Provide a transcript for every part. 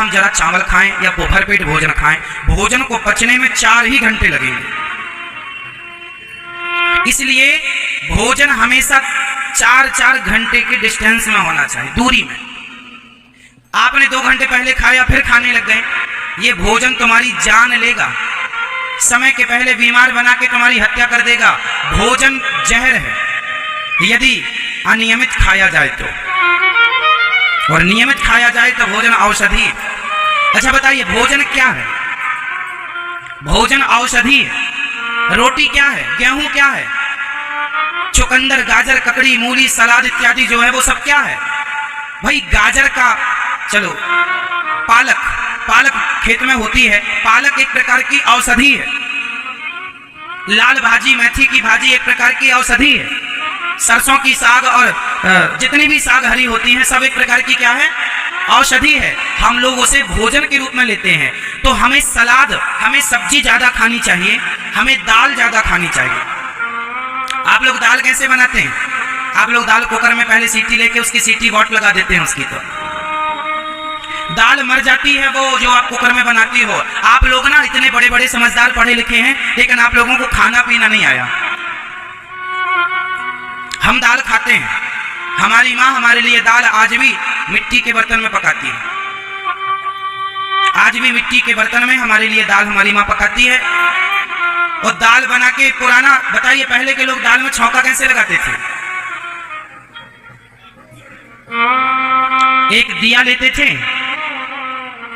हम जरा चावल खाएं या भर पेट भोजन खाएं, भोजन को पचने में 4 ही घंटे लगेंगे। इसलिए भोजन हमेशा 4-4 घंटे के डिस्टेंस में होना चाहिए, दूरी में। आपने 2 घंटे पहले खाया फिर खाने लग गए, ये भोजन तुम्हारी जान लेगा, समय के पहले बीमार बना के तुम्हारी हत्या कर देगा। भोजन जहर है यदि अनियमित खाया जाए तो, और नियमित खाया जाए तो भोजन औषधि। अच्छा बताइए, भोजन क्या है? भोजन औषधि है। रोटी क्या है? गेहूं क्या है? चुकंदर, गाजर, ककड़ी, मूली, सलाद इत्यादि जो है वो सब क्या है भाई? गाजर का, चलो पालक खेत में होती है, पालक एक प्रकार की औषधि है। लाल भाजी, मेथी की भाजी एक प्रकार की औषधि है। सरसों की साग और जितनी भी साग हरी होती हैं सब एक प्रकार की क्या है? औषधि है। हम लोग उसे भोजन के रूप में लेते हैं। तो हमें सलाद, हमें सब्जी ज्यादा खानी चाहिए, हमें दाल ज्यादा खानी चाहिए। आप लोग दाल कैसे बनाते हैं? आप लोग दाल कुकर में पहले सीटी लेके उसकी सीटी वॉट लगा देते हैं, उसकी तो दाल मर जाती है वो जो आप कुकर में बनाती हो। आप लोग ना इतने बड़े बड़े समझदार पढ़े लिखे हैं, लेकिन आप लोगों को खाना पीना नहीं आया। हम दाल खाते हैं, हमारी माँ हमारे लिए दाल आज भी मिट्टी के बर्तन में पकाती है। आज भी मिट्टी के बर्तन में हमारे लिए दाल हमारी माँ पकाती है। और दाल बना के पुराना, बताइए पहले के लोग दाल में छौंका कैसे लगाते थे? एक दिया लेते थे,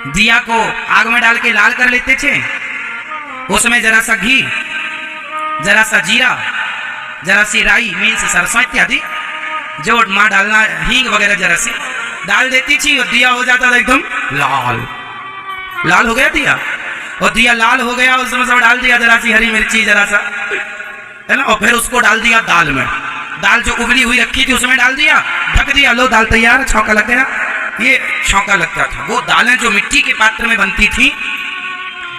दिया को आग में डाल के लाल कर लेते थे, उसमें जरा सा घी, जरा सा जीरा, जरा सी राई मीन्स सरसों इत्यादि जो माँ डालना, हींग वगैरह जरा सी डाल देती थी और दिया हो जाता था एकदम लाल। लाल हो गया दिया, और दिया लाल हो गया, उसमें सब डाल दिया जरा सी हरी मिर्ची, जरा सा, है ना, और फिर उसको डाल दिया दाल में। दाल जो उबली हुई रखी थी उसमें डाल दिया, ढक दिया, लो दाल तैयार, छौंका लग गया। ये छौंका लगता था। वो दालें जो मिट्टी के पात्र में बनती थी,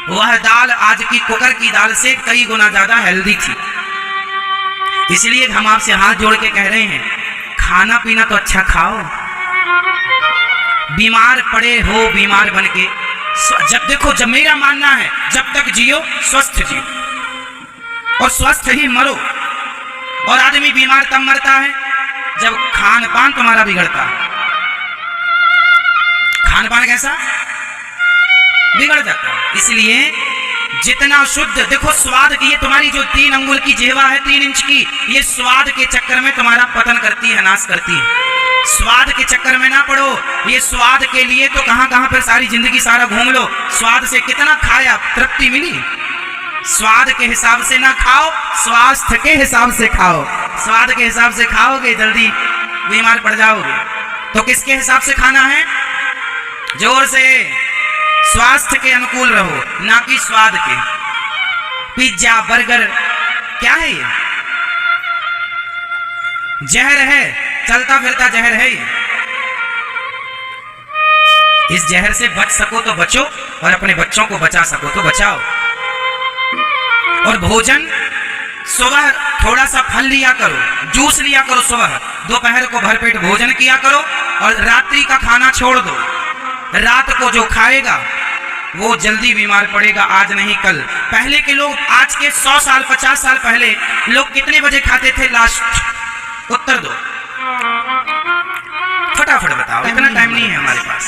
वह दाल आज की कुकर की दाल से कई गुना ज्यादा हेल्दी थी। इसलिए हम आपसे हाथ जोड़ के कह रहे हैं, खाना पीना तो अच्छा खाओ। बीमार पड़े हो, बीमार बन के जब देखो, जब मेरा मानना है जब तक जियो स्वस्थ जियो, और स्वस्थ ही मरो। और आदमी बीमार तब मरता है जब खान पान तुम्हारा बिगड़ता है। खान पान कैसा बिगड़ जाता है। इसलिए जितना शुद्ध, देखो स्वाद की, ये तुम्हारी जो 3 अंगुल की जिह्वा है 3 इंच की, ये स्वाद के चक्कर में तुम्हारा पतन करती है, नाश करती है। स्वाद के चक्कर में ना पड़ो। ये स्वाद के लिए तो कहां कहां पर सारी जिंदगी सारा घूम लो, स्वाद से कितना खाया, तृप्ति मिली? स्वाद के हिसाब से ना खाओ, स्वास्थ्य के हिसाब से खाओ। स्वाद के हिसाब से खाओगे जल्दी बीमार पड़ जाओगे। तो किसके हिसाब से खाना है? जोर से, स्वास्थ्य के अनुकूल रहो, ना कि स्वाद के। पिज्जा, बर्गर क्या है? ये जहर है, चलता फिरता जहर है ये। इस जहर से बच सको तो बचो, और अपने बच्चों को बचा सको तो बचाओ। और भोजन, सुबह थोड़ा सा फल लिया करो, जूस लिया करो सुबह, दोपहर को भरपेट भोजन किया करो, और रात्रि का खाना छोड़ दो। रात को जो खाएगा वो जल्दी बीमार पड़ेगा, आज नहीं कल। पहले के लोग, आज के 100 साल 50 साल पहले लोग कितने बजे खाते थे लास्ट? उत्तर दो, फटाफट बताओ, इतना टाइम नहीं है हमारे पास।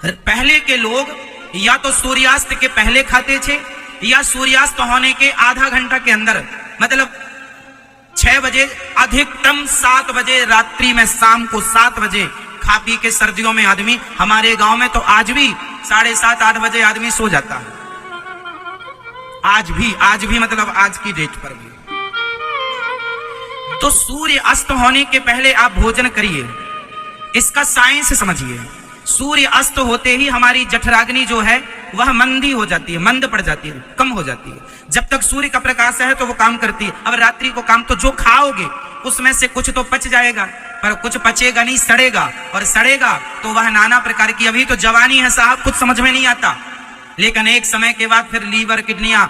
पहले के लोग या तो सूर्यास्त के पहले खाते थे, या सूर्यास्त होने के आधा घंटा के अंदर, मतलब 6 बजे, अधिकतम 7 बजे रात्रि में, शाम को 7 बजे खा पी के सर्दियों में आदमी, हमारे गांव में तो आज भी 7:30-8 बजे आदमी सो जाता है। आज भी मतलब आज की डेट पर भी। तो सूर्य अस्त होने के पहले आप भोजन करिए, इसका साइंस समझिए। सूर्य अस्त होते ही हमारी जठराग्नि जो है वह मंदी हो जाती है, मंद पड़ जाती है, कम हो जाती है। जब तक सूर्य का प्रकाश है तो वो काम करती है। अब रात्रि को काम, तो जो खाओगे उसमें से कुछ तो पच जाएगा, पर कुछ पचेगा नहीं, सड़ेगा, और सड़ेगा तो वह नाना प्रकार की, अभी तो जवानी है साहब, कुछ समझ में नहीं आता, लेकिन एक समय के बाद फिर लीवर, किडनियां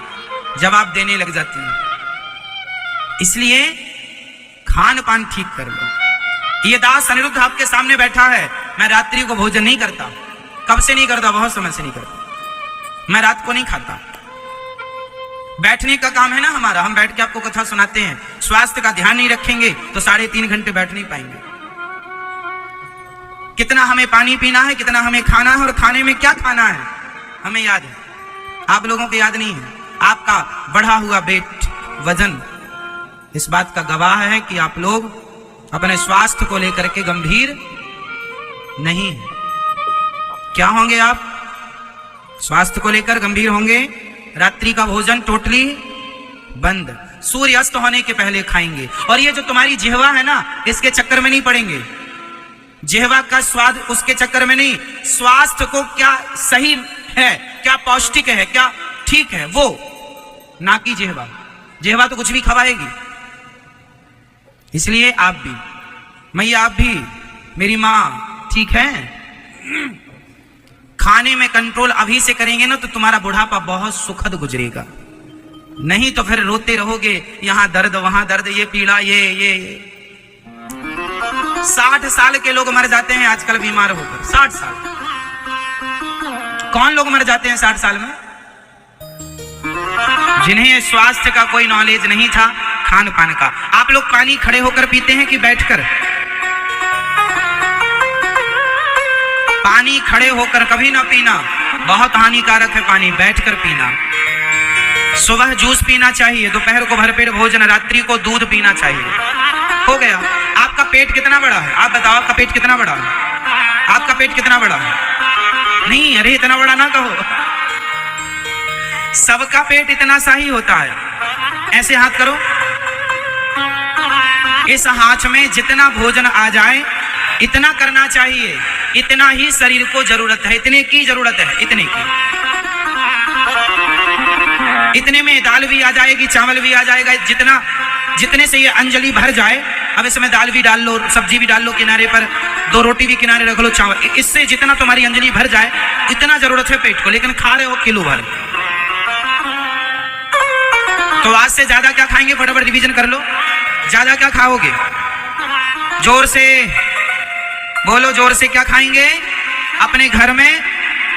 जवाब देने लग जाती है। इसलिए खान पान ठीक कर लो। ये दास अनिरुद्ध आपके सामने बैठा है, मैं रात्रि को भोजन नहीं करता। कब से नहीं करता? बहुत समय से नहीं करता। मैं रात को नहीं खाता। बैठने का काम है ना हमारा, हम बैठ के आपको कथा सुनाते हैं। स्वास्थ्य का ध्यान नहीं रखेंगे तो 3.5 घंटे बैठ नहीं पाएंगे। कितना हमें पानी पीना है, कितना हमें खाना है और खाने में क्या खाना है हमें याद है, आप लोगों को याद नहीं है। आपका बढ़ा हुआ वेट, वजन इस बात का गवाह है कि आप लोग अपने स्वास्थ्य को लेकर के गंभीर नहीं है। क्या होंगे आप? स्वास्थ्य को लेकर गंभीर होंगे। रात्रि का भोजन टोटली बंद, सूर्य अस्त होने के पहले खाएंगे। और ये जो तुम्हारी जिह्वा है ना, इसके चक्कर में नहीं पड़ेंगे। जिह्वा का स्वाद उसके चक्कर में नहीं, स्वास्थ्य को क्या सही है, क्या पौष्टिक है, क्या ठीक है, वो ना कि जिह्वा। जिह्वा तो कुछ भी खवाएगी। इसलिए आप भी, मैया आप भी, मेरी माँ, ठीक है, खाने में कंट्रोल अभी से करेंगे ना तो तुम्हारा बुढ़ापा बहुत सुखद गुजरेगा। नहीं तो फिर रोते रहोगे, यहां दर्द वहां दर्द, ये पीड़ा, ये 60 साल के लोग मर जाते हैं आजकल बीमार होकर। 60 साल कौन लोग मर जाते हैं 60 साल में? जिन्हें स्वास्थ्य का कोई नॉलेज नहीं था, खान पान का। आप लोग पानी खड़े होकर पीते हैं कि बैठकर? पानी खड़े होकर कभी ना पीना, बहुत हानिकारक है पानी बैठकर पीना। सुबह जूस पीना चाहिए, दोपहर को भरपेट भोजन, रात्रि को दूध पीना चाहिए। हो गया। आपका पेट कितना बड़ा है? आप बताओ, आपका पेट कितना बड़ा है? आपका पेट कितना बड़ा है? नहीं, अरे इतना बड़ा ना कहो। सबका पेट इतना सा ही होता है। ऐसे हाथ करो, इस हाथ में जितना भोजन आ जाए इतना करना चाहिए। इतना ही शरीर को जरूरत है, इतने की जरूरत है, इतने की। इतने में दाल भी आ जाएगी, चावल भी आ जाएगा। जितने से ये अंजलि भर जाए, अब इसमें दाल भी डाल लो, सब्जी भी डाल लो किनारे पर, 2 रोटी भी किनारे रख लो, चावल। इससे जितना तुम्हारी अंजलि भर जाए इतना जरूरत है पेट को, लेकिन खा रहे हो किलो भर। तो आज से ज्यादा क्या खाएंगे? फटाफट रिवीजन कर लो। ज्यादा क्या खाओगे? जोर से बोलो, जोर से क्या खाएंगे? अपने घर में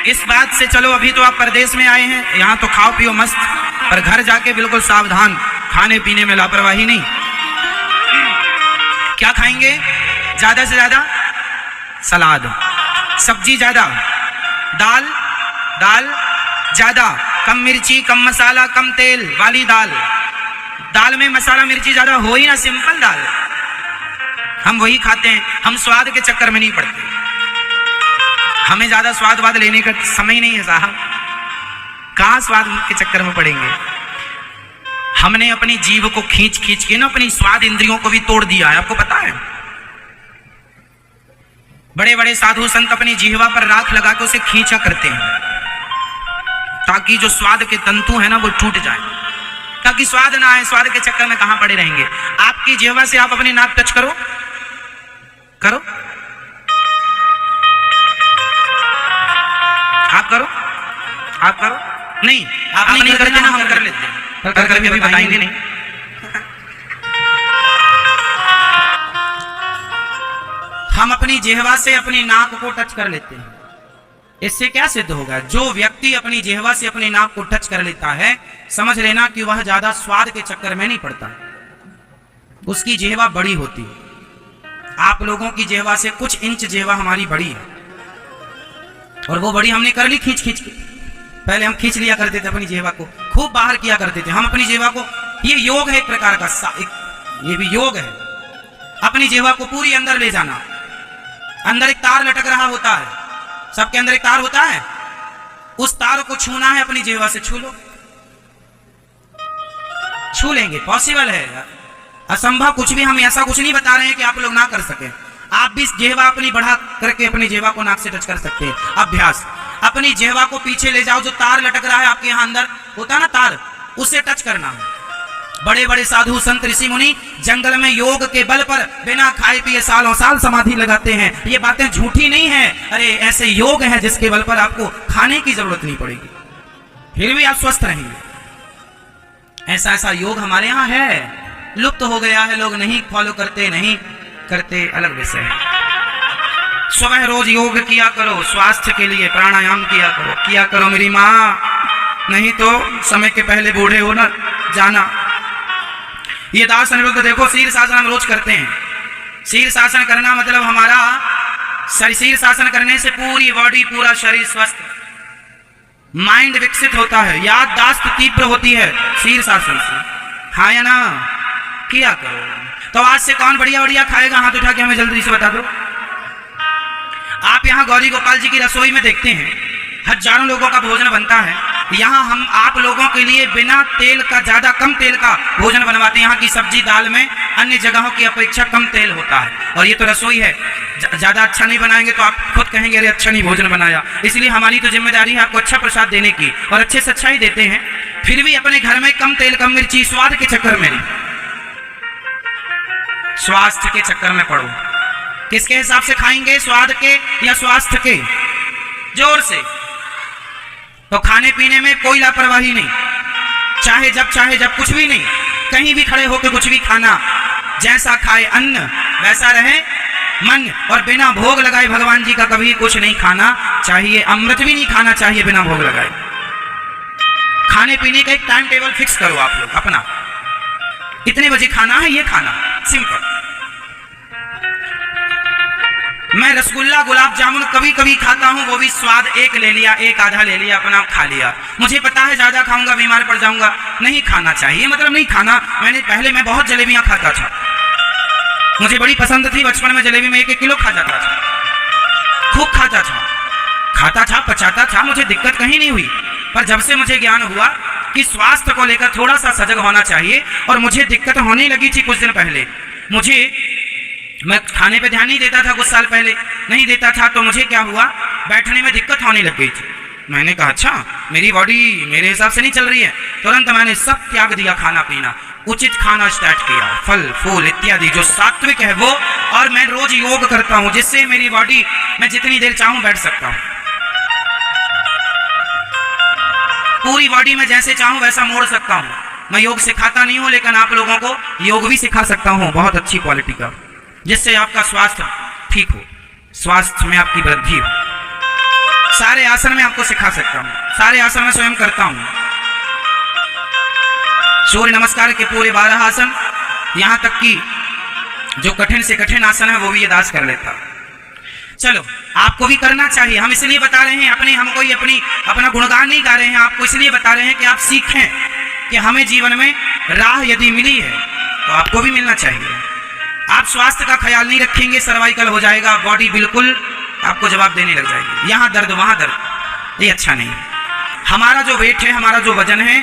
इस बात से चलो, अभी तो आप परदेश में आए हैं, यहां तो खाओ पियो मस्त, पर घर जाके बिल्कुल सावधान, खाने पीने में लापरवाही नहीं। क्या खाएंगे? ज्यादा से ज्यादा सलाद, सब्जी ज्यादा, दाल ज्यादा, कम मिर्ची, कम मसाला, कम तेल वाली दाल। दाल में मसाला मिर्ची ज्यादा हो ही ना, सिंपल दाल हम वही खाते हैं। हम स्वाद के चक्कर में नहीं पड़ते, हमें ज्यादा स्वाद वाद लेने का समय नहीं है साहब। कहां स्वाद के चक्कर में पड़ेंगे? हमने अपनी जीभ को खींच खींच के ना अपनी स्वाद इंद्रियों को भी तोड़ दिया है, आपको पता है? बड़े बड़े साधु संत अपनी जीहवा पर राख लगा के उसे खींचा करते हैं ताकि जो स्वाद के तंतु है ना वो टूट जाए, ताकि स्वाद ना आए। स्वाद के चक्कर में कहां पड़े रहेंगे? आपकी जीहवा से आप अपनी नाक टच करो, करो, आप करो, आप करो। नहीं, आप नहीं करते ना, हम कर लेते हैं, कर करके अभी बताएंगे नहीं। हम अपनी जिह्वा से अपनी नाक को टच कर लेते हैं। इससे क्या सिद्ध होगा? जो व्यक्ति अपनी जिह्वा से अपनी नाक को टच कर लेता है, समझ लेना कि वह ज्यादा स्वाद के चक्कर में नहीं पड़ता, उसकी जिह्वा बड़ी होती है। आप लोगों की जिह्वा से कुछ इंच जिह्वा हमारी बड़ी है, और वो बड़ी हमने कर ली खींच खींच के। पहले हम खींच लिया करते थे अपनी जिह्वा को, खूब बाहर किया करते थे हम अपनी जिह्वा को। ये योग है एक प्रकार का, ये भी योग है। अपनी जिह्वा को पूरी अंदर ले जाना। अंदर एक तार लटक रहा होता है, सबके अंदर एक तार होता है, उस तार को छूना है अपनी जिह्वा से। छू लो, छू लेंगे, पॉसिबल है, असंभव कुछ भी। हम ऐसा कुछ नहीं बता रहे हैं कि आप लोग ना कर सके। आप भी जिह्वा अपनी बढ़ा करके अपनी जिह्वा को नाक से टच कर सकते हैं। अभ्यास, अपनी जिह्वा को पीछे ले जाओ, जो तार लटक रहा है आपके यहाँ अंदर होता है ना तार, उससे टच करना है। बड़े बड़े साधु संत ऋषि मुनि जंगल में योग के बल पर बिना खाए पिए सालों साल समाधि लगाते हैं। ये बातें झूठी नहीं है। अरे ऐसे योग है जिसके बल पर आपको खाने की जरूरत नहीं पड़ेगी, फिर भी आप स्वस्थ रहेंगे। ऐसा ऐसा योग हमारे यहाँ है, लुप्त हो गया है, लोग नहीं फॉलो करते, नहीं करते, अलग विषय है। सुबह रोज योग किया करो, स्वास्थ्य के लिए प्राणायाम किया करो मेरी माँ, नहीं तो समय के पहले बूढ़े हो ना जाना। ये दास अनिरुद्ध देखो, शीर्षासन हम रोज करते हैं। शीर्षासन करना मतलब हमारा शीर्षासन करने से पूरी बॉडी, पूरा शरीर स्वस्थ, माइंड विकसित होता है, याददाश्त तीव्र होती है शीर्षासन से। हाँ या ना? किया करो। तो आज से कौन बढ़िया बढ़िया खाएगा? हाथ उठा के हमें जल्दी से बता दो। आप यहाँ गौरी गोपाल जी की रसोई में देखते हैं हजारों लोगों का भोजन बनता है। यहाँ हम आप लोगों के लिए बिना तेल का, ज्यादा कम तेल का भोजन बनवाते हैं। यहाँ की सब्जी दाल में अन्य जगहों की अपेक्षा कम तेल होता है। और ये तो रसोई है, ज्यादा अच्छा नहीं बनाएंगे तो आप खुद कहेंगे अरे अच्छा नहीं भोजन बनाया। इसलिए हमारी तो जिम्मेदारी है आपको अच्छा प्रसाद देने की, और अच्छे से अच्छा ही देते हैं। फिर भी अपने घर में कम तेल कम मिर्ची, स्वाद के चक्कर में नहीं, स्वास्थ्य के चक्कर में पड़ो। किसके हिसाब से खाएंगे? स्वाद के या स्वास्थ्य के? जोर से। तो खाने पीने में कोई लापरवाही नहीं, चाहे जब कुछ भी नहीं, कहीं भी खड़े होकर कुछ भी खाना। जैसा खाए अन्न वैसा रहे मन, और बिना भोग लगाए भगवान जी का कभी कुछ नहीं खाना चाहिए। अमृत भी नहीं खाना चाहिए बिना भोग लगाए। खाने पीने का एक टाइम टेबल फिक्स करो आप लोग अपना, इतने बजे खाना है, ये खाना, सिंपल। मैं रसगुल्ला गुलाब जामुन कभी कभी खाता हूँ, वो भी स्वाद, एक ले लिया, एक आधा ले लिया, अपना खा लिया। मुझे पता है ज्यादा खाऊंगा बीमार पड़ जाऊंगा, नहीं खाना चाहिए, मतलब नहीं खाना। मैं बहुत जलेबियां खाता था, मुझे बड़ी पसंद थी बचपन में जलेबी, में 1-1 किलो खा जाता था, खूब खाता था, पचाता था, मुझे दिक्कत कहीं नहीं हुई। पर जब से मुझे ज्ञान हुआ कि स्वास्थ्य को लेकर थोड़ा सा सजग होना चाहिए, और मुझे दिक्कत होने लगी थी कुछ दिन पहले। मैं खाने पे ध्यान नहीं देता था, कुछ साल पहले नहीं देता था, तो मुझे क्या हुआ, बैठने में दिक्कत होने लग गई थी। मैंने कहा अच्छा मेरी बॉडी मेरे हिसाब से नहीं चल रही है। तुरंत मैंने सब त्याग दिया, खाना पीना, उचित खाना स्टार्ट किया, फल फूल इत्यादि जो सात्विक है वो। और मैं रोज योग करता हूँ, जिससे मेरी बॉडी, मैं जितनी देर चाहूँ बैठ सकता हूँ, पूरी बॉडी में जैसे चाहूँ वैसा मोड़ सकता हूँ। मैं योग सिखाता नहीं हूँ, लेकिन आप लोगों को योग भी सिखा सकता हूँ बहुत अच्छी क्वालिटी का, जिससे आपका स्वास्थ्य ठीक हो, स्वास्थ्य में आपकी वृद्धि हो। सारे आसन में आपको सिखा सकता हूँ, सारे आसन में स्वयं करता हूँ। सूर्य नमस्कार के पूरे 12 आसन, यहाँ तक कि जो कठिन से कठिन आसन है वो भी ये दास कर लेता। चलो आपको भी करना चाहिए, हम इसलिए बता रहे हैं, अपना गुणगान नहीं गा रहे हैं, आपको इसलिए बता रहे हैं कि आप सीखें कि हमें जीवन में राह यदि मिली है तो आपको भी मिलना चाहिए। आप स्वास्थ्य का ख्याल नहीं रखेंगे, सर्वाइकल हो जाएगा, बॉडी बिल्कुल आपको जवाब देने लग जाएगी, यहाँ दर्द वहाँ दर्द, ये अच्छा नहीं। हमारा जो वेट है, हमारा जो वजन है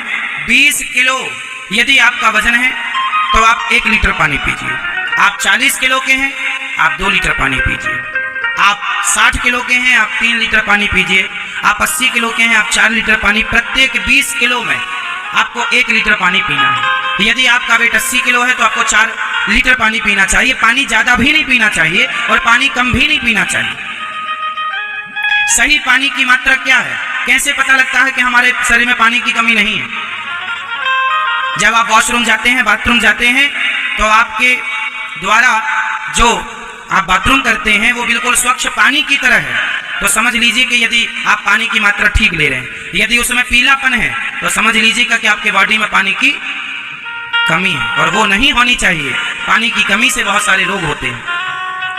20 किलो, यदि आपका वजन है तो आप 1 लीटर पानी पीजिए। आप 40 किलो के हैं, आप 2 लीटर पानी पीजिए। आप 60 किलो के हैं, आप 3 लीटर पानी पीजिए। आप 80 किलो के हैं, आप 4 लीटर पानी। प्रत्येक 20 किलो में आपको 1 लीटर पानी पीना है। यदि आपका वेट 80 किलो है तो आपको 4 लीटर पानी पीना चाहिए। पानी ज्यादा भी नहीं पीना चाहिए और पानी कम भी नहीं पीना चाहिए। सही पानी की मात्रा क्या है? कैसे पता लगता है कि हमारे शरीर में पानी की कमी नहीं है? जब आप वॉशरूम जाते हैं, बाथरूम जाते हैं, तो आपके द्वारा जो आप बाथरूम करते हैं वो बिल्कुल स्वच्छ पानी की तरह है। तो समझ लीजिए कि यदि आप पानी की मात्रा ठीक ले रहे हैं, यदि उसमें पीलापन है तो समझ लीजिएगा कि आपके बॉडी में पानी की कमी है, और वो नहीं होनी चाहिए। पानी की कमी से बहुत सारे रोग होते हैं।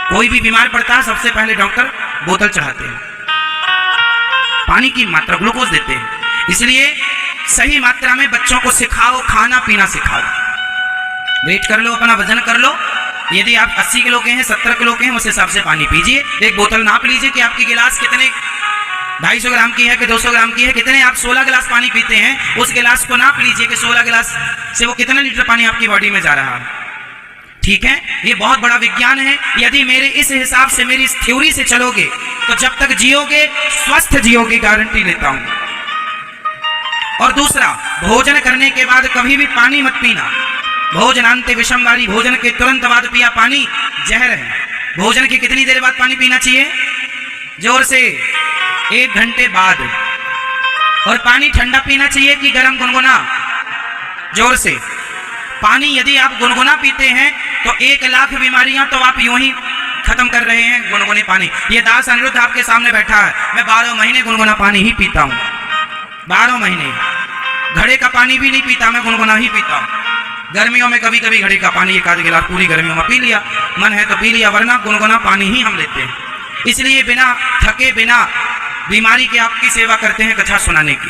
कोई भी बीमार पड़ता है सबसे पहले डॉक्टर बोतल चढ़ाते हैं, पानी की मात्रा ग्लूकोज देते हैं। इसलिए सही मात्रा में बच्चों को सिखाओ, खाना पीना सिखाओ। वेट कर लो, अपना वजन कर लो। यदि आप 80 किलो के हैं, 70 किलो के हैं, उस हिसाब से पानी पीजिए। एक बोतल नाप लीजिए कि आपकी गिलास कितने, 250 ग्राम की है कि 200 ग्राम की है, कितने आप 16 गिलास पानी पीते हैं, उस गिलास को नाप लीजिए कि 16 गिलास से वो कितना लीटर पानी आपकी बॉडी में जा रहा है। ठीक है, ये बहुत बड़ा विज्ञान है। यदि मेरे इस हिसाब से, मेरी इस थ्योरी से चलोगे तो जब तक जियोगे स्वस्थ जियोगे, गारंटी लेता हूं। और दूसरा, भोजन करने के बाद कभी भी पानी मत पीना। भोजनांते विषमवारी, भोजन के तुरंत बाद पिया पानी जहर है। भोजन की कितनी देर बाद पानी पीना चाहिए? जोर से, 1 घंटे बाद। और पानी ठंडा पीना चाहिए कि गर्म गुनगुना? जोर से। पानी यदि आप गुनगुना पीते हैं तो 1 लाख बीमारियां तो आप यूं ही खत्म कर रहे हैं गुनगुने पानी। ये दास अनिरुद्ध आपके सामने बैठा है, मैं 12 महीने गुनगुना पानी ही पीता हूँ, 12 महीने घड़े का पानी भी नहीं पीता, मैं गुनगुना ही पीता हूँ। गर्मियों में कभी कभी घड़े का पानी एक आध गिलास पूरी गर्मियों में पी लिया, मन है तो पी लिया, वरना गुनगुना पानी ही हम लेते हैं। इसलिए बिना थके बिना बीमारी के आपकी सेवा करते हैं कथा सुनाने की।